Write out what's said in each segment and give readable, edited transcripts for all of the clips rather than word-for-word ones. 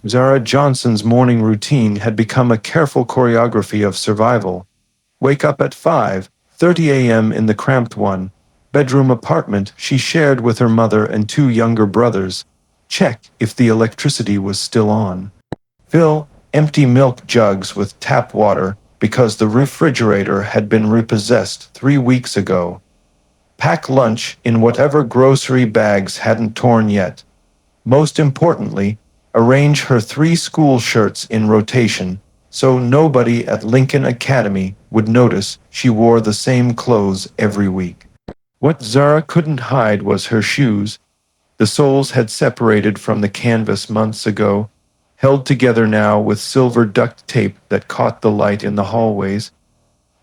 Zara Johnson's morning routine had become a careful choreography of survival. Wake up at 5:30 a.m. in the cramped one-bedroom apartment she shared with her mother and two younger brothers. Check if the electricity was still on. Fill empty milk jugs with tap water because the refrigerator had been repossessed 3 weeks ago. Pack lunch in whatever grocery bags hadn't torn yet. Most importantly, arrange her 3 school shirts in rotation so nobody at Lincoln Academy would notice she wore the same clothes every week. What Zara couldn't hide was her shoes. The soles had separated from the canvas months ago, held together now with silver duct tape that caught the light in the hallways.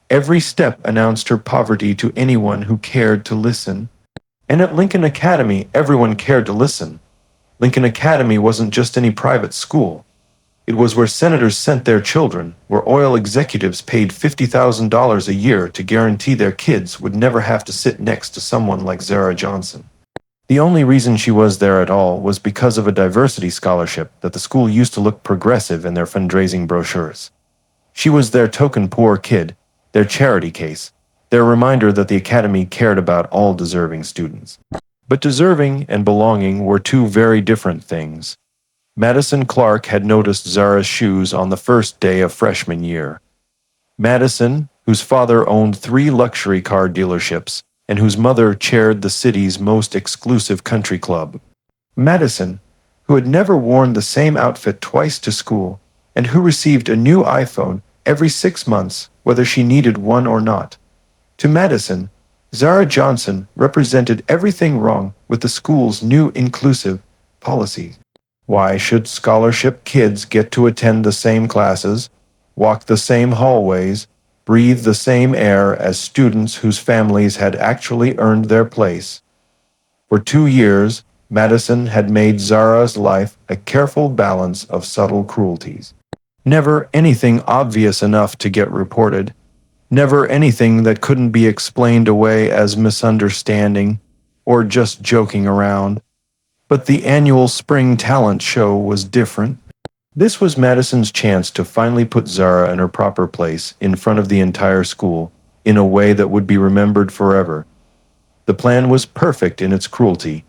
Every step announced her poverty to anyone who cared to listen. And at Lincoln Academy, everyone cared to listen. Lincoln Academy wasn't just any private school. It was where senators sent their children, where oil executives paid $50,000 a year to guarantee their kids would never have to sit next to someone like Zara Johnson. The only reason she was there at all was because of a diversity scholarship that the school used to look progressive in their fundraising brochures. She was their token poor kid, their charity case, their reminder that the academy cared about all deserving students. But deserving and belonging were two very different things. Madison Clark had noticed Zara's shoes on the first day of freshman year. Madison, whose father owned 3 luxury car dealerships and whose mother chaired the city's most exclusive country club. Madison, who had never worn the same outfit twice to school and who received a new iPhone every 6 months, whether she needed one or not. To Madison, Zara Johnson represented everything wrong with the school's new inclusive policies. Why should scholarship kids get to attend the same classes, walk the same hallways, breathe the same air as students whose families had actually earned their place? For 2 years, Madison had made Zara's life a careful balance of subtle cruelties. Never anything obvious enough to get reported. Never anything that couldn't be explained away as misunderstanding or just joking around. But the annual spring talent show was different. This was Madison's chance to finally put Zara in her proper place in front of the entire school in a way that would be remembered forever. The plan was perfect in its cruelty,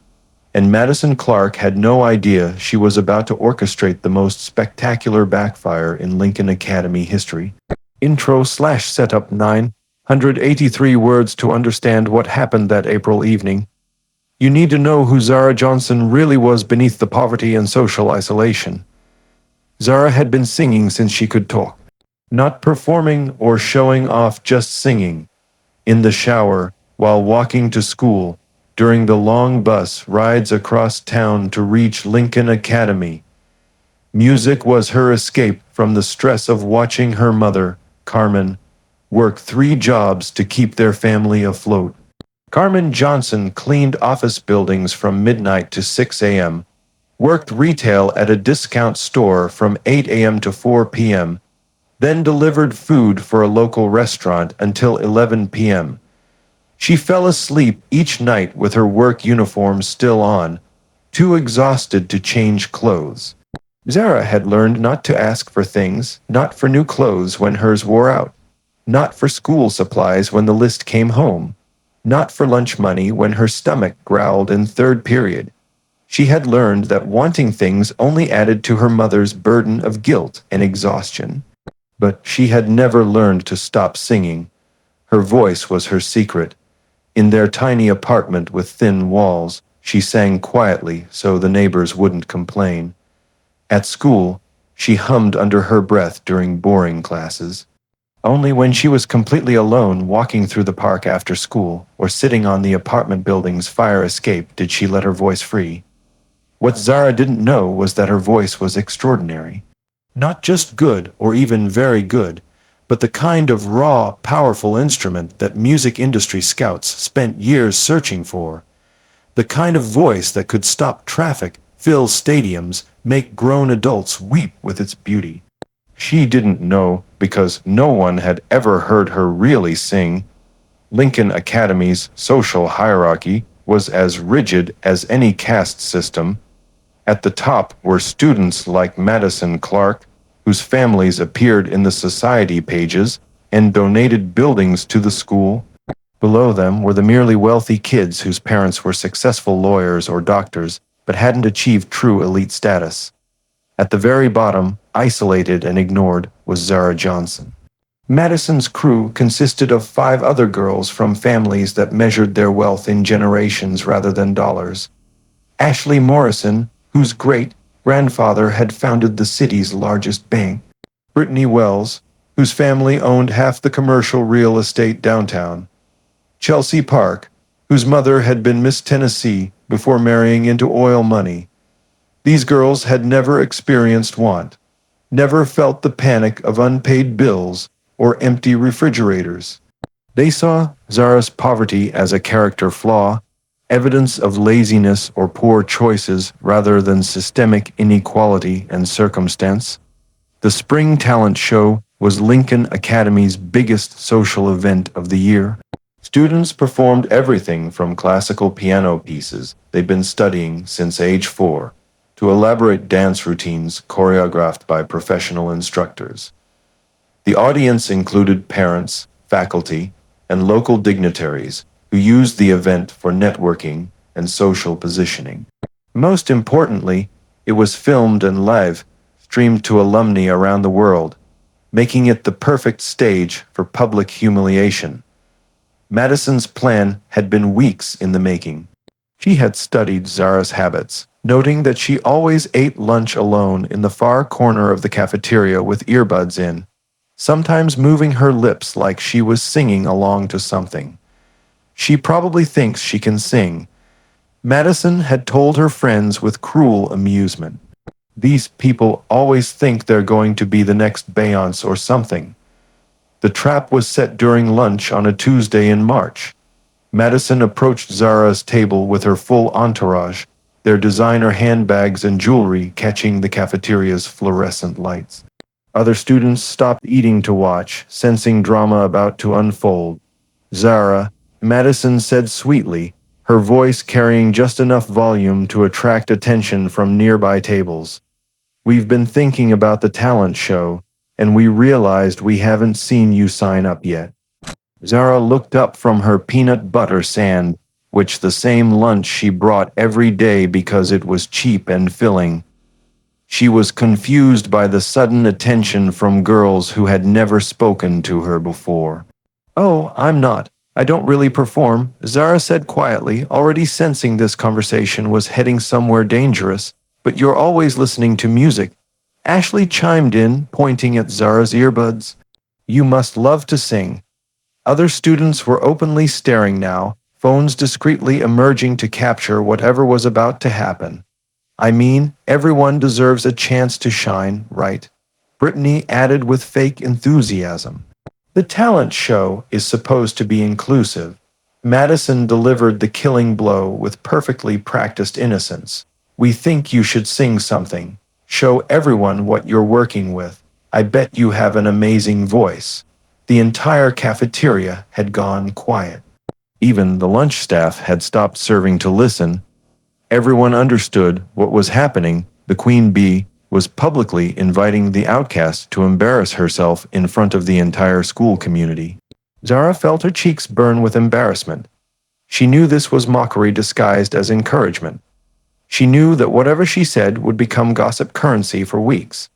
and Madison Clark had no idea she was about to orchestrate the most spectacular backfire in Lincoln Academy history. Intro/setup 983 words to understand what happened that April evening. You need to know who Zara Johnson really was beneath the poverty and social isolation. Zara had been singing since she could talk. Not performing or showing off, just singing. In the shower, while walking to school, during the long bus rides across town to reach Lincoln Academy. Music was her escape from the stress of watching her mother, Carmen, work 3 jobs to keep their family afloat. Carmen Johnson cleaned office buildings from midnight to 6 a.m., worked retail at a discount store from 8 a.m. to 4 p.m., then delivered food for a local restaurant until 11 p.m. She fell asleep each night with her work uniform still on, too exhausted to change clothes. Zara had learned not to ask for things, not for new clothes when hers wore out, not for school supplies when the list came home, not for lunch money when her stomach growled in third period. She had learned that wanting things only added to her mother's burden of guilt and exhaustion. But she had never learned to stop singing. Her voice was her secret. In their tiny apartment with thin walls, she sang quietly so the neighbors wouldn't complain. At school, she hummed under her breath during boring classes. Only when she was completely alone walking through the park after school or sitting on the apartment building's fire escape did she let her voice free. What Zara didn't know was that her voice was extraordinary. Not just good or even very good, but the kind of raw, powerful instrument that music industry scouts spent years searching for. The kind of voice that could stop traffic, fill stadiums, make grown adults weep with its beauty. She didn't know because no one had ever heard her really sing. Lincoln Academy's social hierarchy was as rigid as any caste system. At the top were students like Madison Clark, whose families appeared in the society pages and donated buildings to the school. Below them were the merely wealthy kids whose parents were successful lawyers or doctors but hadn't achieved true elite status. At the very bottom, isolated and ignored, was Zara Johnson. Madison's crew consisted of 5 other girls from families that measured their wealth in generations rather than dollars. Ashley Morrison, whose great-grandfather had founded the city's largest bank. Brittany Wells, whose family owned half the commercial real estate downtown. Chelsea Park, whose mother had been Miss Tennessee before marrying into oil money. These girls had never experienced want, never felt the panic of unpaid bills or empty refrigerators. They saw Zara's poverty as a character flaw, evidence of laziness or poor choices rather than systemic inequality and circumstance. The Spring Talent Show was Lincoln Academy's biggest social event of the year. Students performed everything from classical piano pieces they'd been studying since age 4 to elaborate dance routines choreographed by professional instructors. The audience included parents, faculty, and local dignitaries who used the event for networking and social positioning. Most importantly, it was filmed and live streamed to alumni around the world, making it the perfect stage for public humiliation. Madison's plan had been weeks in the making. She had studied Zara's habits, noting that she always ate lunch alone in the far corner of the cafeteria with earbuds in, sometimes moving her lips like she was singing along to something. She probably thinks she can sing, Madison had told her friends with cruel amusement. These people always think they're going to be the next Beyonce or something. The trap was set during lunch on a Tuesday in March. Madison approached Zara's table with her full entourage, their designer handbags and jewelry catching the cafeteria's fluorescent lights. Other students stopped eating to watch, sensing drama about to unfold. Zara, Madison said sweetly, her voice carrying just enough volume to attract attention from nearby tables. "We've been thinking about the talent show, and we realized we haven't seen you sign up yet." Zara looked up from her peanut butter sand, which the same lunch she brought every day because it was cheap and filling. She was confused by the sudden attention from girls who had never spoken to her before. "Oh, I'm not. I don't really perform," Zara said quietly, already sensing this conversation was heading somewhere dangerous. "But you're always listening to music." Ashley chimed in, pointing at Zara's earbuds. "You must love to sing." Other students were openly staring now, phones discreetly emerging to capture whatever was about to happen. "I mean, everyone deserves a chance to shine, right?" Brittany added with fake enthusiasm. "The talent show is supposed to be inclusive." Madison delivered the killing blow with perfectly practiced innocence. "We think you should sing something. Show everyone what you're working with. I bet you have an amazing voice." The entire cafeteria had gone quiet. Even the lunch staff had stopped serving to listen. Everyone understood what was happening. The queen bee was publicly inviting the outcast to embarrass herself in front of the entire school community. Zara felt her cheeks burn with embarrassment. She knew this was mockery disguised as encouragement. She knew that whatever she said would become gossip currency for weeks.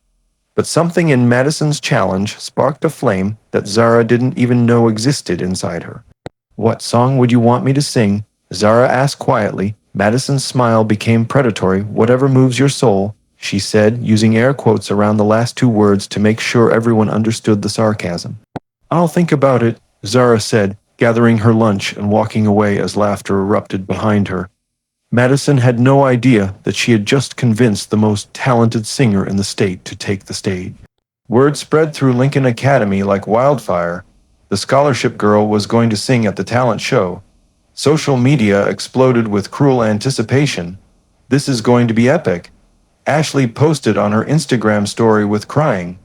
But something in Madison's challenge sparked a flame that Zara didn't even know existed inside her. "What song would you want me to sing?" Zara asked quietly. Madison's smile became predatory. "Whatever moves your soul," she said, using air quotes around the last 2 words to make sure everyone understood the sarcasm. "I'll think about it," Zara said, gathering her lunch and walking away as laughter erupted behind her. Madison had no idea that she had just convinced the most talented singer in the state to take the stage. Word spread through Lincoln Academy like wildfire. The scholarship girl was going to sing at the talent show. Social media exploded with cruel anticipation. "This is going to be epic." Ashley posted on her Instagram story with crying,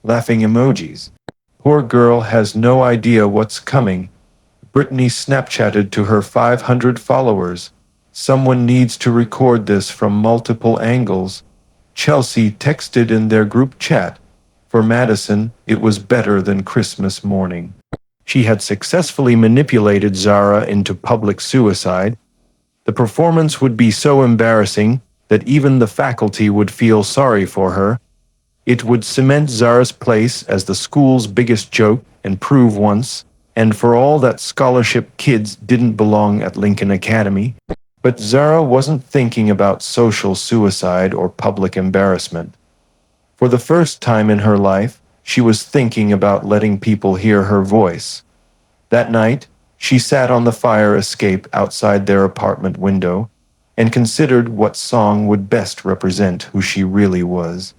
laughing emojis. "Poor girl has no idea what's coming." Brittany Snapchatted to her 500 followers. Someone needs to record this from multiple angles. Chelsea texted in their group chat. For Madison, it was better than Christmas morning. She had successfully manipulated Zara into public suicide. The performance would be so embarrassing that even the faculty would feel sorry for her. It would cement Zara's place as the school's biggest joke and prove once and for all that scholarship kids didn't belong at Lincoln Academy. But Zara wasn't thinking about social suicide or public embarrassment. For the first time in her life, she was thinking about letting people hear her voice. That night, she sat on the fire escape outside their apartment window and considered what song would best represent who she really was.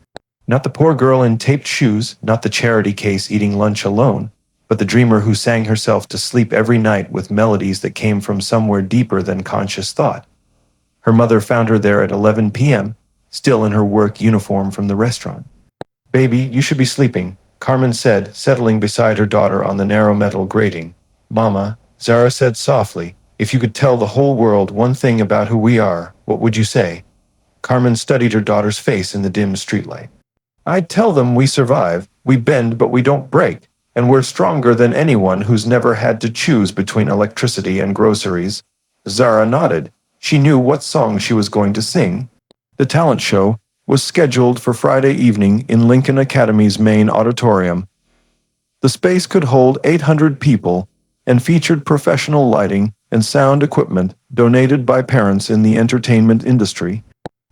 Not the poor girl in taped shoes, not the charity case eating lunch alone, but the dreamer who sang herself to sleep every night with melodies that came from somewhere deeper than conscious thought. Her mother found her there at 11 p.m., still in her work uniform from the restaurant. "Baby, you should be sleeping," Carmen said, settling beside her daughter on the narrow metal grating. "Mama," Zara said softly, "if you could tell the whole world one thing about who we are, what would you say?" Carmen studied her daughter's face in the dim streetlight. "I'd tell them we survive, we bend but we don't break, and we're stronger than anyone who's never had to choose between electricity and groceries." Zara nodded. She knew what song she was going to sing. The talent show was scheduled for Friday evening in Lincoln Academy's main auditorium. The space could hold 800 people and featured professional lighting and sound equipment donated by parents in the entertainment industry.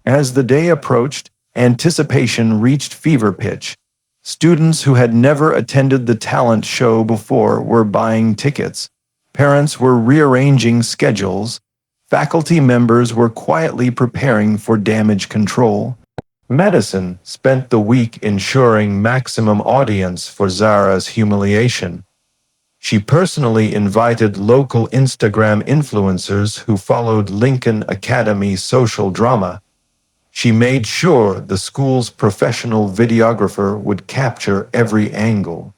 As the day approached, anticipation reached fever pitch. Students who had never attended the talent show before were buying tickets. Parents were rearranging schedules. Faculty members were quietly preparing for damage control. Madison spent the week ensuring maximum audience for Zara's humiliation. She personally invited local Instagram influencers who followed Lincoln Academy social drama. She made sure the school's professional videographer would capture every angle.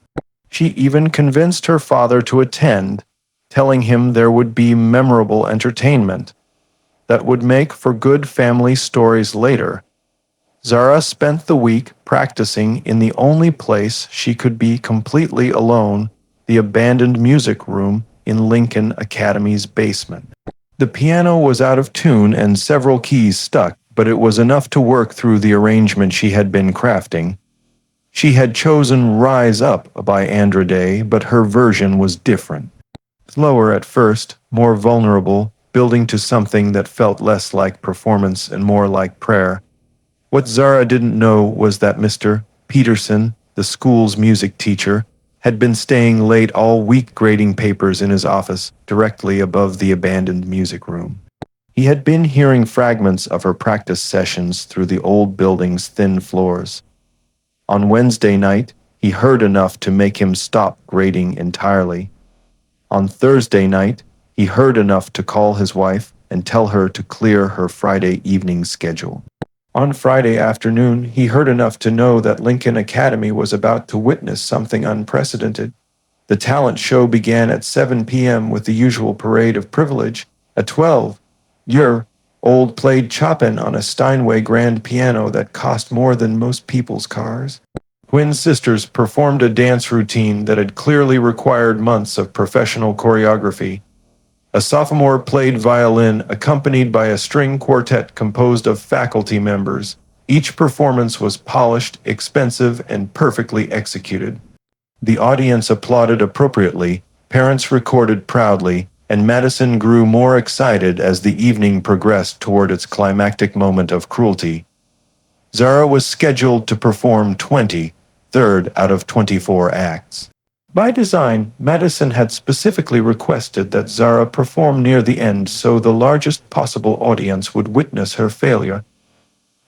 She even convinced her father to attend, telling him there would be memorable entertainment that would make for good family stories later. Zara spent the week practicing in the only place she could be completely alone, the abandoned music room in Lincoln Academy's basement. The piano was out of tune and several keys stuck, but it was enough to work through the arrangement she had been crafting. She had chosen Rise Up by Andra Day, but her version was different. Slower at first, more vulnerable, building to something that felt less like performance and more like prayer. What Zara didn't know was that Mr. Peterson, the school's music teacher, had been staying late all week grading papers in his office directly above the abandoned music room. He had been hearing fragments of her practice sessions through the old building's thin floors. On Wednesday night, he heard enough to make him stop grading entirely. On Thursday night, he heard enough to call his wife and tell her to clear her Friday evening schedule. On Friday afternoon, he heard enough to know that Lincoln Academy was about to witness something unprecedented. The talent show began at 7 p.m. with the usual parade of privilege. At 12-year-old played Chopin on a Steinway grand piano that cost more than most people's cars. Twin sisters performed a dance routine that had clearly required months of professional choreography. A sophomore played violin accompanied by a string quartet composed of faculty members. Each performance was polished, expensive, and perfectly executed. The audience applauded appropriately, parents recorded proudly, and Madison grew more excited as the evening progressed toward its climactic moment of cruelty. Zara was scheduled to perform 23rd out of 24 acts. By design, Madison had specifically requested that Zara perform near the end so the largest possible audience would witness her failure.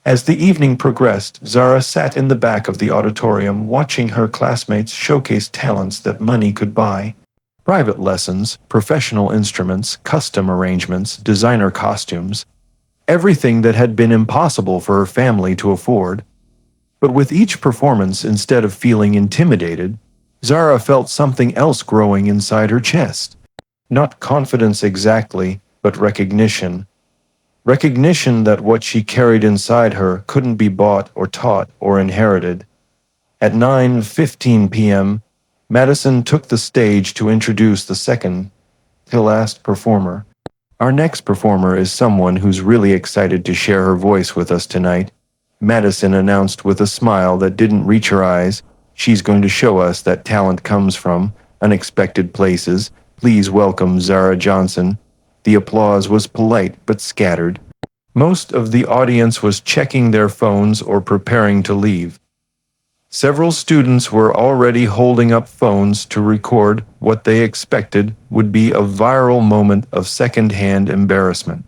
As the evening progressed, Zara sat in the back of the auditorium watching her classmates showcase talents that money could buy. Private lessons, professional instruments, custom arrangements, designer costumes, everything that had been impossible for her family to afford. But with each performance, instead of feeling intimidated, Zara felt something else growing inside her chest. Not confidence exactly, but recognition. Recognition that what she carried inside her couldn't be bought or taught or inherited. At 9:15 p.m., Madison took the stage to introduce the second to last performer. Our next performer is someone who's really excited to share her voice with us tonight. Madison announced with a smile that didn't reach her eyes. She's going to show us that talent comes from unexpected places. Please welcome Zara Johnson. The applause was polite but scattered. Most of the audience was checking their phones or preparing to leave. Several students were already holding up phones to record what they expected would be a viral moment of second-hand embarrassment.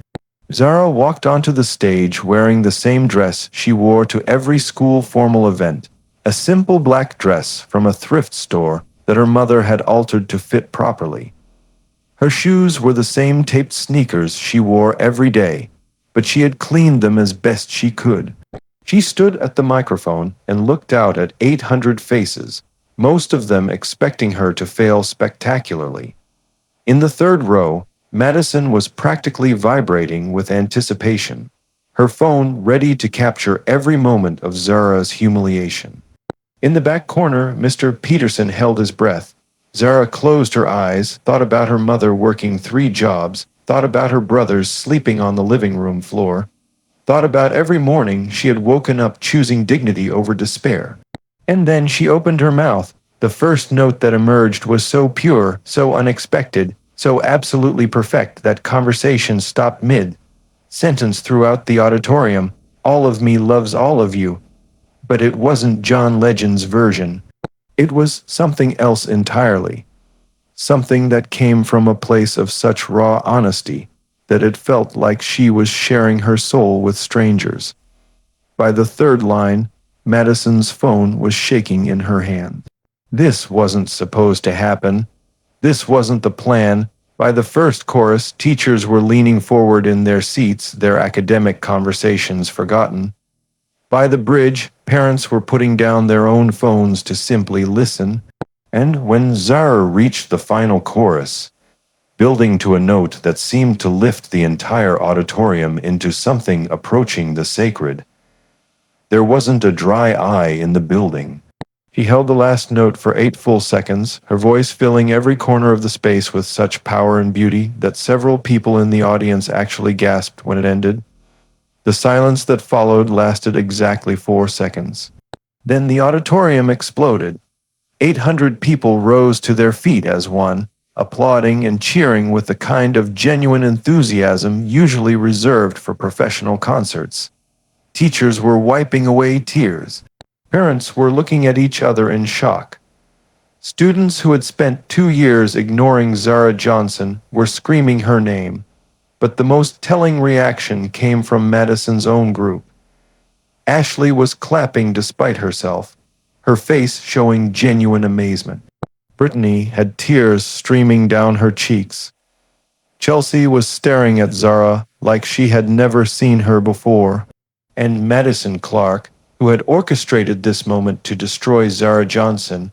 Zara walked onto the stage wearing the same dress she wore to every school formal event, a simple black dress from a thrift store that her mother had altered to fit properly. Her shoes were the same taped sneakers she wore every day, but she had cleaned them as best she could. She stood at the microphone and looked out at 800 faces, most of them expecting her to fail spectacularly. In the third row, Madison was practically vibrating with anticipation, her phone ready to capture every moment of Zara's humiliation. In the back corner, Mr. Peterson held his breath. Zara closed her eyes, thought about her mother working 3 jobs, thought about her brothers sleeping on the living room floor, thought about every morning she had woken up choosing dignity over despair. And then she opened her mouth. The first note that emerged was so pure, so unexpected, so absolutely perfect that conversation stopped mid-sentence throughout the auditorium. All of me loves all of you. But it wasn't John Legend's version. It was something else entirely. Something that came from a place of such raw honesty that it felt like she was sharing her soul with strangers. By the third line, Madison's phone was shaking in her hand. This wasn't supposed to happen. This wasn't the plan. By the first chorus, teachers were leaning forward in their seats, their academic conversations forgotten. By the bridge, parents were putting down their own phones to simply listen. And when Zara reached the final chorus, building to a note that seemed to lift the entire auditorium into something approaching the sacred, there wasn't a dry eye in the building. She held the last note for 8 full seconds, her voice filling every corner of the space with such power and beauty that several people in the audience actually gasped when it ended. The silence that followed lasted exactly 4 seconds. Then the auditorium exploded. 800 people rose to their feet as one, applauding and cheering with the kind of genuine enthusiasm usually reserved for professional concerts. Teachers were wiping away tears. Parents were looking at each other in shock. Students who had spent 2 years ignoring Zara Johnson were screaming her name, but the most telling reaction came from Madison's own group. Ashley was clapping despite herself, her face showing genuine amazement. Brittany had tears streaming down her cheeks. Chelsea was staring at Zara like she had never seen her before, and Madison Clark, who had orchestrated this moment to destroy Zara Johnson,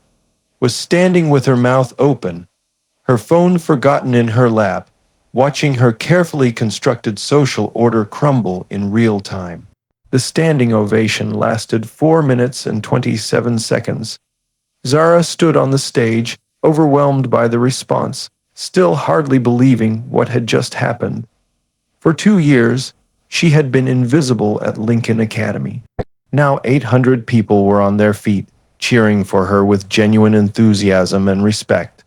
was standing with her mouth open, her phone forgotten in her lap, watching her carefully constructed social order crumble in real time. The standing ovation lasted 4 minutes and 27 seconds. Zara stood on the stage, overwhelmed by the response, still hardly believing what had just happened. For 2 years, she had been invisible at Lincoln Academy. Now 800 people were on their feet, cheering for her with genuine enthusiasm and respect.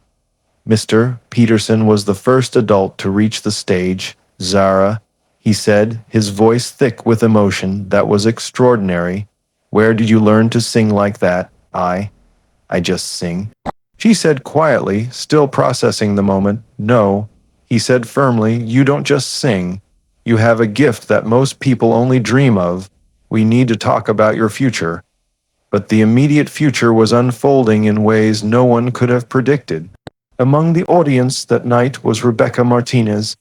Mr. Peterson was the first adult to reach the stage. Zara, he said, his voice thick with emotion that was extraordinary. Where did you learn to sing like that? I just sing. She said quietly, still processing the moment. No, he said firmly, you don't just sing. You have a gift that most people only dream of. We need to talk about your future. But the immediate future was unfolding in ways no one could have predicted. Among the audience that night was Rebecca Martinez,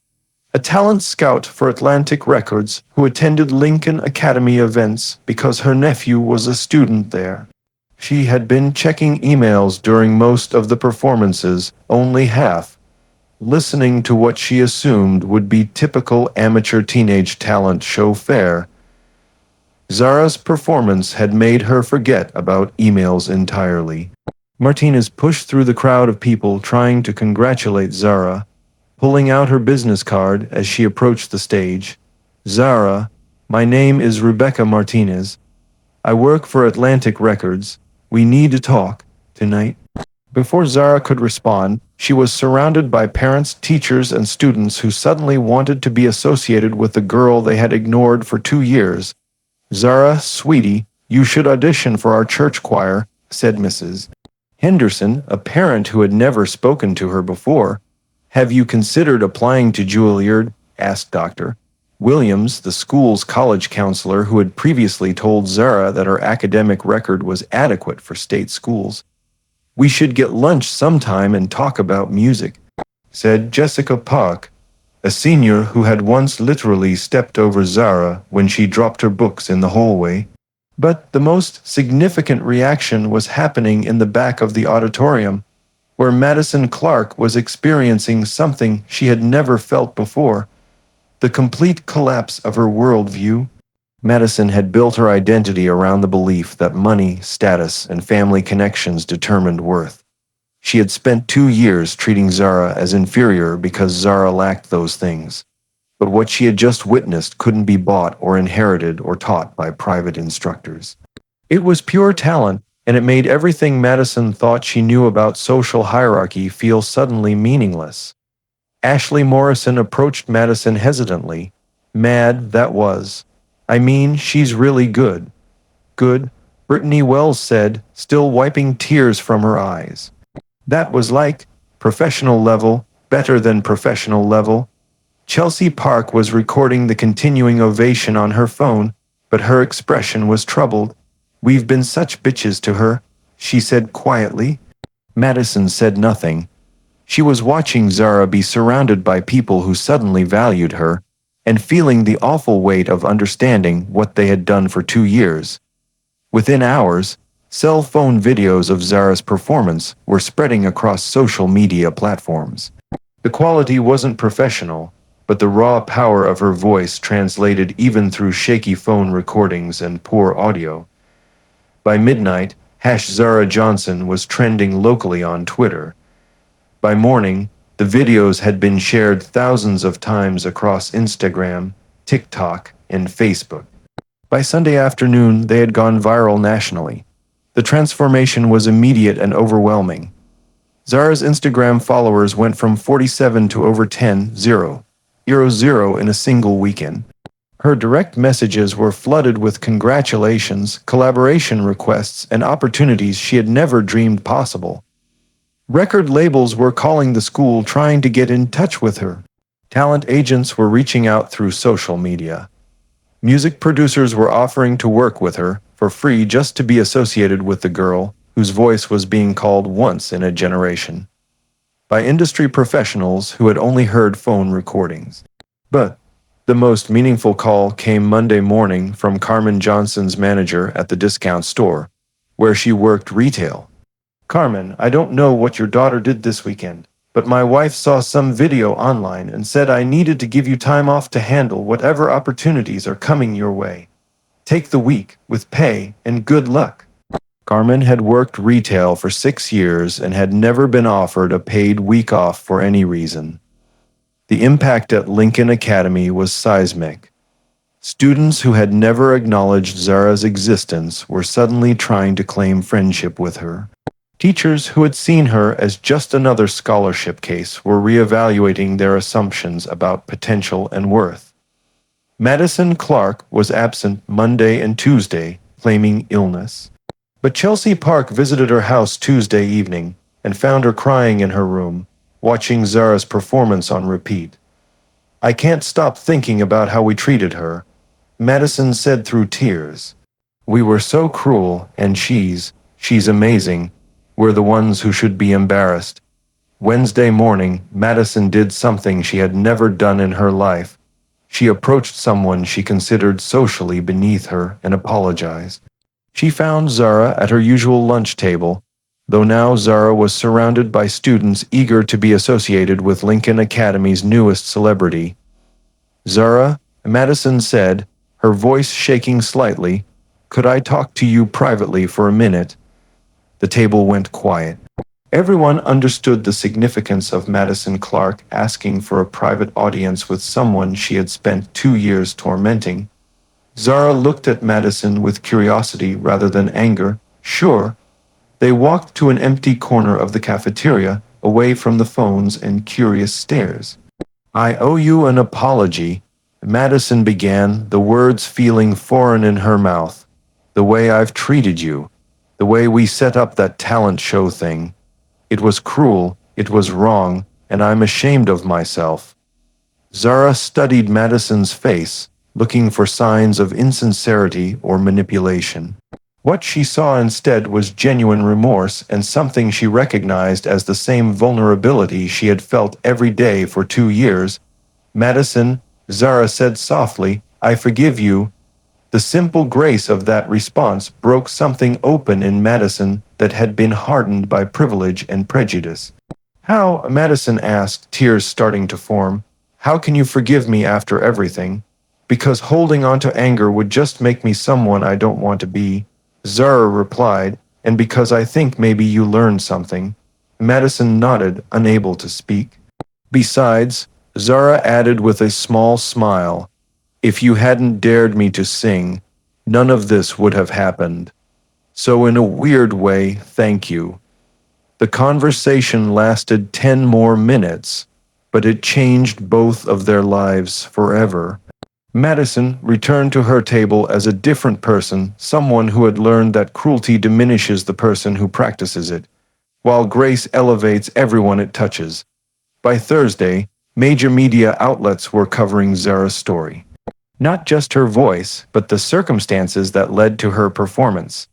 a talent scout for Atlantic Records who attended Lincoln Academy events because her nephew was a student there. She had been checking emails during most of the performances, only half. listening to what she assumed would be typical amateur teenage talent show fare. Zara's performance had made her forget about emails entirely. Martinez pushed through the crowd of people trying to congratulate Zara, pulling out her business card as she approached the stage. Zara, my name is Rebecca Martinez. I work for Atlantic Records. We need to talk tonight. Before Zara could respond, she was surrounded by parents, teachers, and students who suddenly wanted to be associated with the girl they had ignored for 2 years. Zara, sweetie, you should audition for our church choir, said Mrs. Henderson, a parent who had never spoken to her before. Have you considered applying to Juilliard? Asked Dr. Williams, the school's college counselor who had previously told Zara that her academic record was adequate for state schools. We should get lunch sometime and talk about music, said Jessica Park, a senior who had once literally stepped over Zara when she dropped her books in the hallway. But the most significant reaction was happening in the back of the auditorium, where Madison Clark was experiencing something she had never felt before: the complete collapse of her worldview. Madison had built her identity around the belief that money, status, and family connections determined worth. She had spent 2 years treating Zara as inferior because Zara lacked those things. But what she had just witnessed couldn't be bought or inherited or taught by private instructors. It was pure talent, and it made everything Madison thought she knew about social hierarchy feel suddenly meaningless. Ashley Morrison approached Madison hesitantly. Mad, that was. I mean, she's really good. Good, Brittany Wells said, still wiping tears from her eyes. That was like professional level, better than professional level. Chelsea Park was recording the continuing ovation on her phone, but her expression was troubled. We've been such bitches to her, she said quietly. Madison said nothing. She was watching Zara be surrounded by people who suddenly valued her, and feeling the awful weight of understanding what they had done for 2 years. Within hours, cell phone videos of Zara's performance were spreading across social media platforms. The quality wasn't professional, but the raw power of her voice translated even through shaky phone recordings and poor audio. By midnight, #Zara Johnson was trending locally on Twitter. By morning, the videos had been shared thousands of times across Instagram, TikTok, and Facebook. By Sunday afternoon, they had gone viral nationally. The transformation was immediate and overwhelming. Zara's Instagram followers went from 47 to over 10,000 in a single weekend. Her direct messages were flooded with congratulations, collaboration requests, and opportunities she had never dreamed possible. Record labels were calling the school trying to get in touch with her. Talent agents were reaching out through social media. Music producers were offering to work with her for free just to be associated with the girl whose voice was being called once in a generation by industry professionals who had only heard phone recordings. But the most meaningful call came Monday morning from Carmen Johnson's manager at the discount store, where she worked retail. Carmen, I don't know what your daughter did this weekend, but my wife saw some video online and said I needed to give you time off to handle whatever opportunities are coming your way. Take the week, with pay, and good luck. Carmen had worked retail for 6 years and had never been offered a paid week off for any reason. The impact at Lincoln Academy was seismic. Students who had never acknowledged Zara's existence were suddenly trying to claim friendship with her. Teachers who had seen her as just another scholarship case were reevaluating their assumptions about potential and worth. Madison Clark was absent Monday and Tuesday, claiming illness. But Chelsea Park visited her house Tuesday evening and found her crying in her room, watching Zara's performance on repeat. I can't stop thinking about how we treated her, Madison said through tears. We were so cruel, and she's amazing. We're the ones who should be embarrassed. Wednesday morning, Madison did something she had never done in her life. She approached someone she considered socially beneath her and apologized. She found Zara at her usual lunch table, though now Zara was surrounded by students eager to be associated with Lincoln Academy's newest celebrity. Zara, Madison said, her voice shaking slightly, "Could I talk to you privately for a minute?" The table went quiet. Everyone understood the significance of Madison Clark asking for a private audience with someone she had spent 2 years tormenting. Zara looked at Madison with curiosity rather than anger. Sure. They walked to an empty corner of the cafeteria, away from the phones and curious stares. "I owe you an apology," Madison began, the words feeling foreign in her mouth. "The way I've treated you. The way we set up that talent show thing. It was cruel, it was wrong, and I'm ashamed of myself." Zara studied Madison's face, looking for signs of insincerity or manipulation. What she saw instead was genuine remorse and something she recognized as the same vulnerability she had felt every day for 2 years. "Madison," Zara said softly, "I forgive you." The simple grace of that response broke something open in Madison that had been hardened by privilege and prejudice. "How?" Madison asked, tears starting to form. "How can you forgive me after everything?" "Because holding on to anger would just make me someone I don't want to be," Zara replied, "and because I think maybe you learned something." Madison nodded, unable to speak. "Besides," Zara added with a small smile, "if you hadn't dared me to sing, none of this would have happened. So in a weird way, thank you." The conversation lasted 10 more minutes, but it changed both of their lives forever. Madison returned to her table as a different person, someone who had learned that cruelty diminishes the person who practices it, while grace elevates everyone it touches. By Thursday, major media outlets were covering Zara's story. Not just her voice, but the circumstances that led to her performance.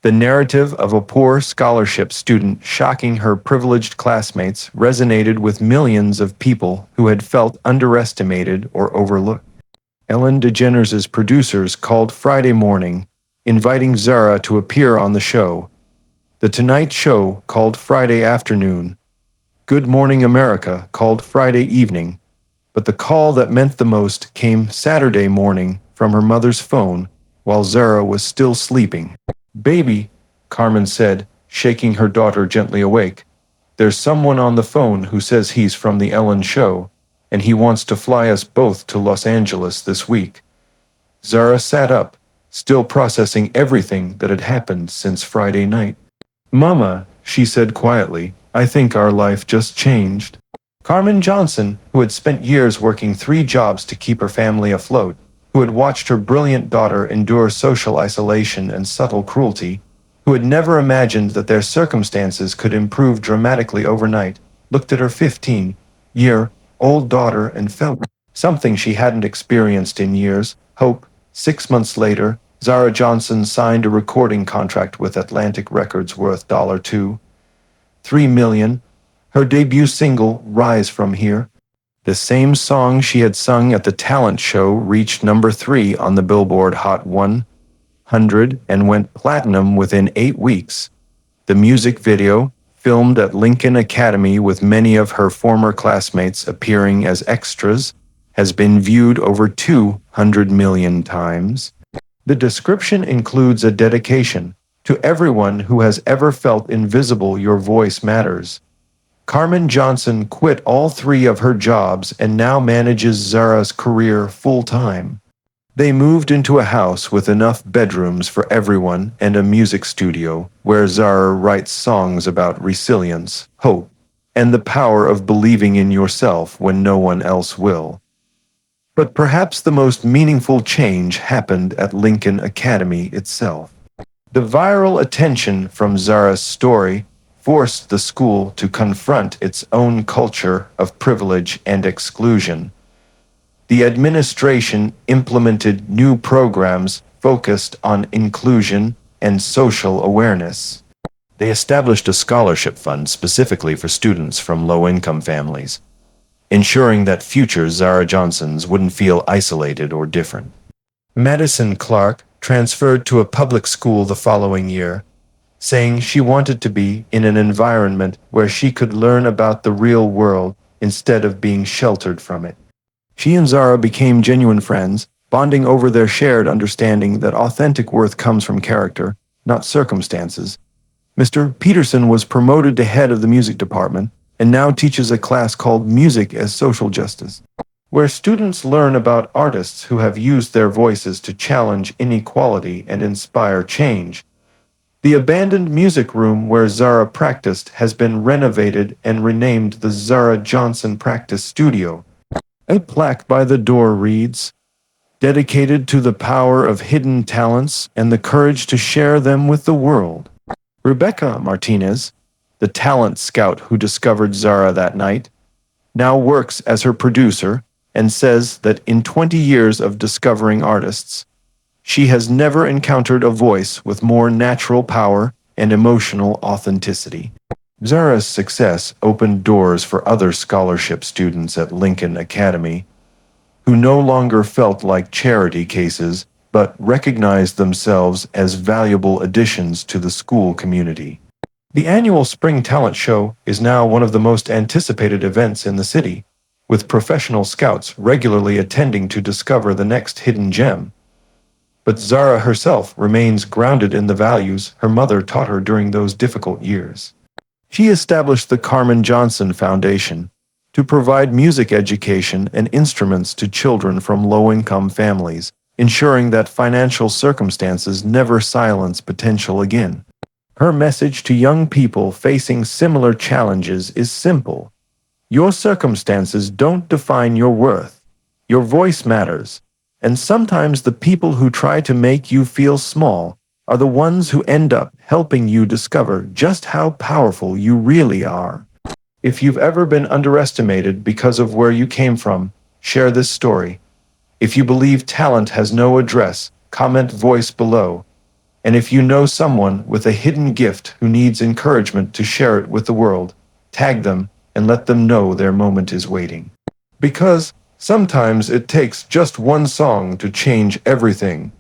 The narrative of a poor scholarship student shocking her privileged classmates resonated with millions of people who had felt underestimated or overlooked. Ellen DeGeneres' producers called Friday morning, inviting Zara to appear on the show. The Tonight Show called Friday afternoon. Good Morning America called Friday evening. But the call that meant the most came Saturday morning from her mother's phone while Zara was still sleeping. "Baby," Carmen said, shaking her daughter gently awake, "there's someone on the phone who says he's from the Ellen show, and he wants to fly us both to Los Angeles this week." Zara sat up, still processing everything that had happened since Friday night. "Mama," she said quietly, "I think our life just changed." Carmen Johnson, who had spent years working 3 jobs to keep her family afloat, who had watched her brilliant daughter endure social isolation and subtle cruelty, who had never imagined that their circumstances could improve dramatically overnight, looked at her 15-year-old daughter and felt something she hadn't experienced in years, hope. 6 months later, Zara Johnson signed a recording contract with Atlantic Records worth $2.3 million. Her debut single, Rise From Here, the same song she had sung at the talent show, reached number 3 on the Billboard Hot 100 and went platinum within 8 weeks. The music video, filmed at Lincoln Academy with many of her former classmates appearing as extras, has been viewed over 200 million times. The description includes a dedication to everyone who has ever felt invisible. Your voice matters. Carmen Johnson quit all 3 of her jobs and now manages Zara's career full-time. They moved into a house with enough bedrooms for everyone and a music studio where Zara writes songs about resilience, hope, and the power of believing in yourself when no one else will. But perhaps the most meaningful change happened at Lincoln Academy itself. The viral attention from Zara's story forced the school to confront its own culture of privilege and exclusion. The administration implemented new programs focused on inclusion and social awareness. They established a scholarship fund specifically for students from low-income families, ensuring that future Zara Johnsons wouldn't feel isolated or different. Madison Clark transferred to a public school the following year, saying she wanted to be in an environment where she could learn about the real world instead of being sheltered from it. She and Zara became genuine friends, bonding over their shared understanding that authentic worth comes from character, not circumstances. Mr. Peterson was promoted to head of the music department and now teaches a class called Music as Social Justice, where students learn about artists who have used their voices to challenge inequality and inspire change. The abandoned music room where Zara practiced has been renovated and renamed the Zara Johnson Practice Studio. A plaque by the door reads, "Dedicated to the power of hidden talents and the courage to share them with the world." Rebecca Martinez, the talent scout who discovered Zara that night, now works as her producer and says that in 20 years of discovering artists, she has never encountered a voice with more natural power and emotional authenticity. Zara's success opened doors for other scholarship students at Lincoln Academy, who no longer felt like charity cases, but recognized themselves as valuable additions to the school community. The annual Spring Talent Show is now one of the most anticipated events in the city, with professional scouts regularly attending to discover the next hidden gem. But Zara herself remains grounded in the values her mother taught her during those difficult years. She established the Carmen Johnson Foundation to provide music education and instruments to children from low-income families, ensuring that financial circumstances never silence potential again. Her message to young people facing similar challenges is simple. Your circumstances don't define your worth. Your voice matters. And sometimes the people who try to make you feel small are the ones who end up helping you discover just how powerful you really are. If you've ever been underestimated because of where you came from, share this story. If you believe talent has no address, comment voice below. And if you know someone with a hidden gift who needs encouragement to share it with the world, tag them and let them know their moment is waiting. Because sometimes it takes just one song to change everything.